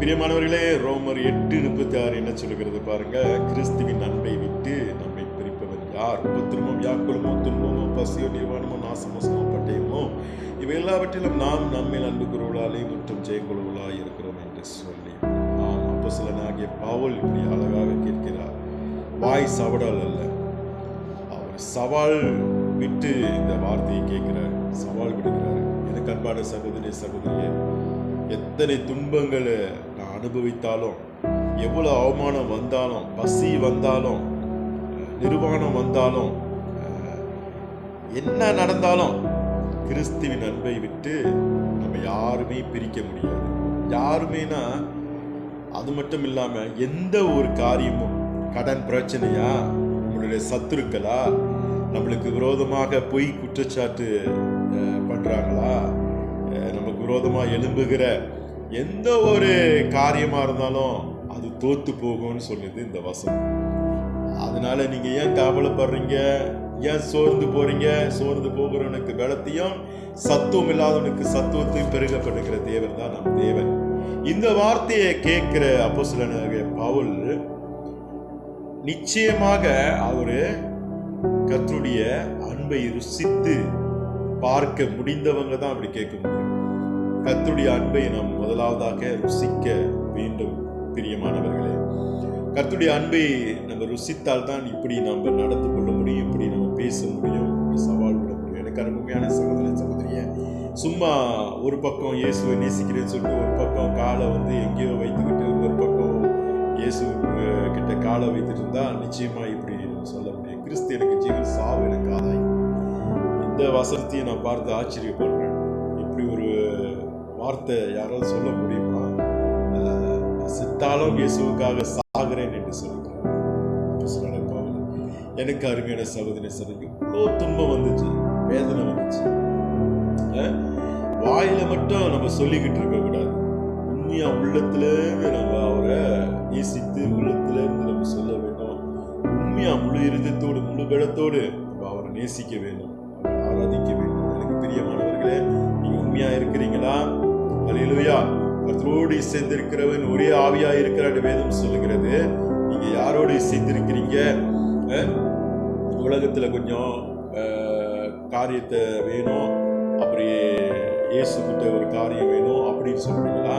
பிரியமானவர்களே, ரோமர் 8:36 என்ன சொல்லுகிறது பாருங்க. கிறிஸ்துவின் அன்பை விட்டு நம்மை பிரிப்பவன் யார்? உபத்திரமும் யாக்குலமோ துன்பமோ பசியோ நிர்வாணமோ நாசமோ பட்டயமோ இவை எல்லாவற்றிலும் நாம் நம்மில் அன்பு குருவலாலே மற்றும் ஜெயக்குழுவலாய் இருக்கிறோம் என்று சொல்லி அப்போஸ்தலனாகிய பவுல் இப்படி அழகாக கேட்கிறார். வாய் சவடால் அல்ல, அவர் சவால் விட்டு இந்த வார்த்தையை கேட்கிறார், சவால் விடுகிறார். எனக்கு அன்பான சகோதரி சகோதரியே, எத்தனை துன்பங்களை நான் அனுபவித்தாலும், எவ்வளவு அவமானம் வந்தாலும், பசி வந்தாலும், நிர்வாணம் வந்தாலும், என்ன நடந்தாலும் கிறிஸ்துவின் அன்பை விட்டு நம்ம யாருமே பிரிக்க முடியாது. யாருமேனா அது மட்டும் இல்லாம எந்த ஒரு காரியமும், கடன் பிரச்சனையா, நம்மளுடைய சத்துருக்களா, நம்மளுக்கு விரோதமாக பொய் குற்றச்சாட்டு பண்றாங்களா, நமக்கு விரோதமா எழும்புகிற எந்த ஒரு காரியமா இருந்தாலும் அது தோத்து போகும்னு சொல்லுது இந்த வசனம். அதனால நீங்க ஏன் கவலைப்படுறீங்க, ஏன் சோர்ந்து போறீங்க? சோர்ந்து போகிறவனுக்கு பலத்தையும் சத்துவம் இல்லாதவனுக்கு சத்துவத்தையும் பெருக பண்ணுகிற தேவன் தான் நம் தேவன். இந்த வார்த்தையை கேட்கிற அப்போஸ்தலனாகிய பவுல் நிச்சயமாக அவரு கர்த்தருடைய அன்பை ருசித்து பார்க்க முடிந்தவங்க தான் அப்படி கேட்க முடியும். கர்த்தருடைய அன்பை நாம் முதலாவதாக ருசிக்க வேண்டும். பிரியமானவர்களே, கர்த்தருடைய அன்பை நம்ம ருசித்தால் தான் இப்படி நம்ம நடந்து கொள்ள முடியும், இப்படி நம்ம பேச முடியும், சவால் விட முடியும். எனக்கு அருமையான சகோதர சகோதரிய, சும்மா ஒரு பக்கம் இயேசுவை நேசிக்கிறேன்னு சொல்லிட்டு ஒரு பக்கம் காலை எங்கேயோ வைத்துக்கிட்டு ஒரு பக்கம் இயேசு கிட்ட காலை வைத்துட்டு இருந்தா நிச்சயமா இப்படி சொல்ல முடியும். கிறிஸ்து எனக்கு ஜீவன், சாவு எனக்கு ஆதாயம். இந்த வசனத்தையும் நான் பார்த்து ஆச்சரியப்படுறேன். இப்படி ஒரு வார்த்தை யாராவது சொல்ல முடியுமா? செத்தாலும் இயேசுவுக்காக சாகிறேன் என்று சொல்லுகிறேன். எனக்கு அருமையான சகோதரி சகோதரி, இவ்வளோ துன்பம் வந்துச்சு, வேதனை வந்துச்சு. வாயில மட்டும் நம்ம சொல்லிக்கிட்டு இருக்க கூடாது. உண்மையா உள்ளத்துல இருந்து நம்ம அவரை நேசித்து உள்ளத்துல இருந்து நம்ம சொல்ல வேண்டும். உண்மையா முழு இருதயத்தோடு முழு பலத்தோடு நம்ம அவரை நேசிக்க வேண்டும், அவரை ஆராதிக்க வேண்டும். எனக்கு பிரியமானவர்களே, நீங்க உண்மையா இருக்கிறீங்களா? அல்லேலூயா. கர்த்தரோடு சேர்ந்திருக்கிறவன் ஒரே ஆவியா இருக்கிறார் வேதம் சொல்லுகிறது. நீங்க யாரோடு சேர்ந்திருக்கிறீங்க? உலகத்துல கொஞ்சம் காரியத்தை வேணும், அப்படியே இயேசு கிட்ட ஒரு காரியம் வேணும் அப்படின்னு சொல்றீங்களா?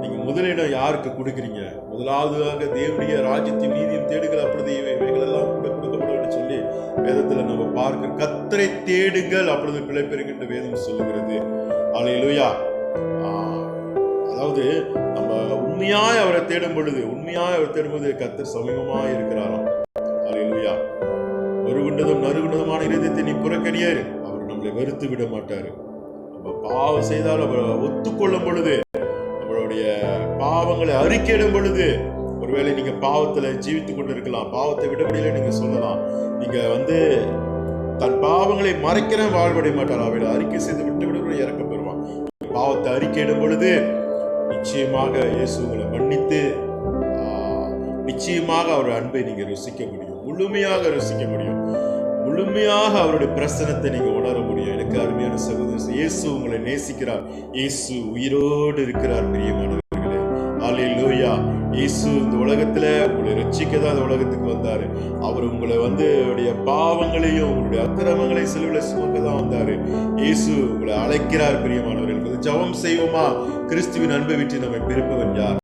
நீங்க முதலிடம் யாருக்கு கொடுக்குறீங்க? முதலாவதாக தேவனுடைய ராஜ்யத்தின் நீதியும் தேடுகள், அப்பொழுது இவைகளெல்லாம் கூட கொடுக்கப்படும் சொல்லி வேதத்துல நம்ம பார்க்க. கர்த்தரை தேடுங்கள் அப்பொழுது பிழைப்பெறுகின்ற வேதம் சொல்லுகிறது. அல்லேலூயா. அதாவது நம்ம உண்மையாய் அவரை தேடும் பொழுது, கர்த்தர் சமீபமாய் இருக்கிறாராம். அல்லேலூயா. ஒருகுண்டதும் நறுகுண்டதுமான இருதயத்தை நீ புறக்கணியாரு, அவர் நம்மளை வெறுத்து விட மாட்டாரு. நம்ம பாவம் செய்தால் அவரை ஒத்துக்கொள்ளும் பொழுது, நம்மளுடைய பாவங்களை அறிக்கையிடும் பொழுது, ஒருவேளை நீங்க பாவத்துல ஜீவித்துக் கொண்டு இருக்கலாம், பாவத்தை விட முடியல நீங்க சொல்லலாம். நீங்க தன் பாவங்களை மறைக்கிற வாழ்வடைய மாட்டார், அவைகளை அறிக்கை செய்து விட்டு விட இறக்க பெறுவான். பாவத்தை அறிக்கையிடும் பொழுது நிச்சயமாக இயேசு உங்களை மன்னித்து நிச்சயமாக அவருடைய அன்பை நீங்க ருசிக்க முடியும், முழுமையாக ருசிக்க முடியும், முழுமையாக அவருடைய பிரசனத்தை நீங்க உணர முடியும். எனக்கு அருமையான சகோதரர், இயேசு உங்களை நேசிக்கிறார், இயேசு உயிரோடு இருக்கிறார். பிரியமானவர்களே, அல்லேலூயா. இயேசு இந்த உலகத்துல உங்களை ரட்சிக்க தான் இந்த உலகத்துக்கு வந்தாரு. அவர் உங்களை உடைய பாவங்களையும் உங்களுடைய அக்கிரமங்களையும் சிலுவையில சுமக்க தான் வந்தாரு. இயேசு உங்களை அழைக்கிறார். பிரியமானவர்கள், ஜெபம் செய்வோமா? கிறிஸ்துவின் அன்பை விட்டு நம்மை பிரிப்பவன் யார்?